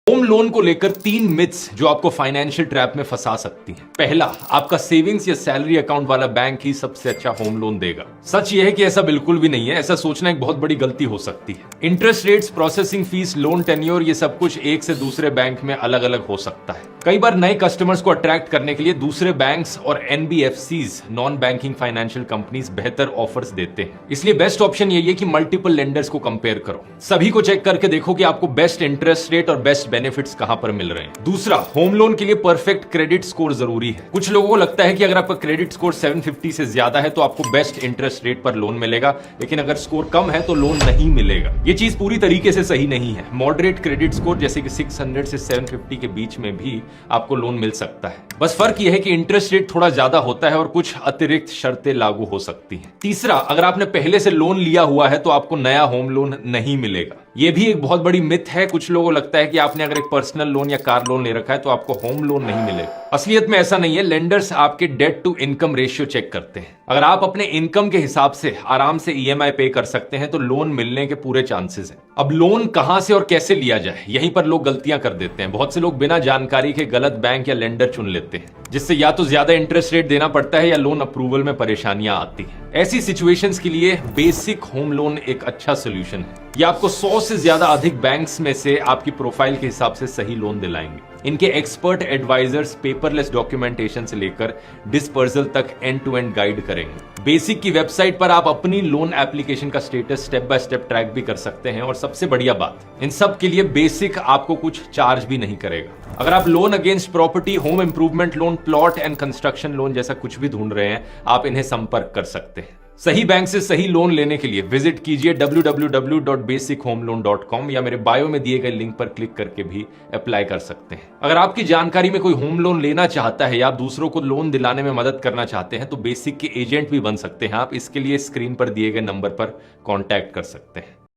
Home loan को लेकर 3 myths जो आपको फाइनेंशियल ट्रैप में फंसा सकती हैं। पहला, आपका सेविंग्स या सैलरी अकाउंट वाला बैंक ही सबसे अच्छा होम लोन देगा। सच यह है कि ऐसा बिल्कुल भी नहीं है। ऐसा सोचना एक बहुत बड़ी गलती हो सकती है। Interest rates, processing fees, loan tenure, ये सब कुछ एक से दूसरे बैंक में अलग अलग हो सकता है। कई बार नए कस्टमर्स को अट्रैक्ट करने के लिए दूसरे बैंक्स और NBFCs, non banking financial companies, बेहतर ऑफर्स देते हैं। इसलिए बेस्ट ऑप्शन यही है कि मल्टीपल लेंडर्स को कंपेयर करो, सभी को चेक करके देखो कि आपको बेस्ट इंटरेस्ट रेट और बेस्ट बेनिफिट्स कहां पर मिल रहे हैं। दूसरा, होम लोन के लिए परफेक्ट क्रेडिट स्कोर जरूरी है। कुछ लोगों को लगता है कि अगर आपका क्रेडिट स्कोर 750 से ज्यादा है तो आपको बेस्ट इंटरेस्ट रेट पर लोन मिलेगा, लेकिन अगर स्कोर कम है तो लोन नहीं मिलेगा। ये चीज पूरी तरीके से सही नहीं है। मॉडरेट क्रेडिट स्कोर जैसे कि 600 से 750 के बीच में भी आपको लोन मिल सकता है। बस फर्क यह है कि इंटरेस्ट रेट थोड़ा ज्यादा होता है और कुछ अतिरिक्त शर्तें लागू हो सकती हैं। तीसरा, अगर आपने पहले से लोन लिया हुआ है तो आपको नया होम लोन नहीं मिलेगा। यह भी एक बहुत बड़ी मिथ है। कुछ लोगों को लगता है कि आपने अगर एक पर्सनल लोन या कार लोन ले रखा है तो आपको होम लोन नहीं मिलेगा। असलियत में ऐसा नहीं है। लेंडर्स आपके debt to income ratio check करते हैं। अगर आप अपने इनकम के हिसाब से आराम से ईएमआई पे कर सकते हैं तो लोन मिलने के पूरे चांसेस हैं। अब लोन कहां से और कैसे लिया जाए, यहीं पर लोग गलतियां कर देते हैं। बहुत से लोग बिना जानकारी के गलत बैंक या लेंडर चुन लेते हैं, जिससे या तो ज्यादा इंटरेस्ट रेट देना पड़ता है या लोन अप्रूवल में परेशानियां आती हैं। ऐसी सिचुएशंस के लिए बेसिक होम लोन एक अच्छा सोल्यूशन है। ये आपको 100 से ज्यादा अधिक बैंक्स में से आपकी प्रोफाइल के हिसाब से सही लोन दिलाएंगे। इनके एक्सपर्ट एडवाइजर्स पेपरलेस डॉक्यूमेंटेशन से लेकर डिस्पर्सल तक एंड टू एंड गाइड करेंगे। बेसिक की वेबसाइट पर आप अपनी लोन एप्लीकेशन का status step by step track भी कर सकते हैं। और सबसे बढ़िया बात, इन सब के लिए बेसिक आपको कुछ चार्ज भी नहीं करेगा। अगर आप loan against property, home improvement loan, plot and construction loan जैसा कुछ भी ढूंढ रहे हैं, आप इन्हें संपर्क कर सकते हैं। सही बैंक से सही लोन लेने के लिए विजिट कीजिए www.basichomeloan.com या मेरे बायो में दिए गए लिंक पर क्लिक करके भी अप्लाई कर सकते हैं। अगर आपकी जानकारी में कोई होम लोन लेना चाहता है या आप दूसरों को लोन दिलाने में मदद करना चाहते हैं तो बेसिक के एजेंट भी बन सकते हैं आप। इसके लिए स्क्रीन पर दिए गए नंबर पर कॉन्टैक्ट कर सकते हैं।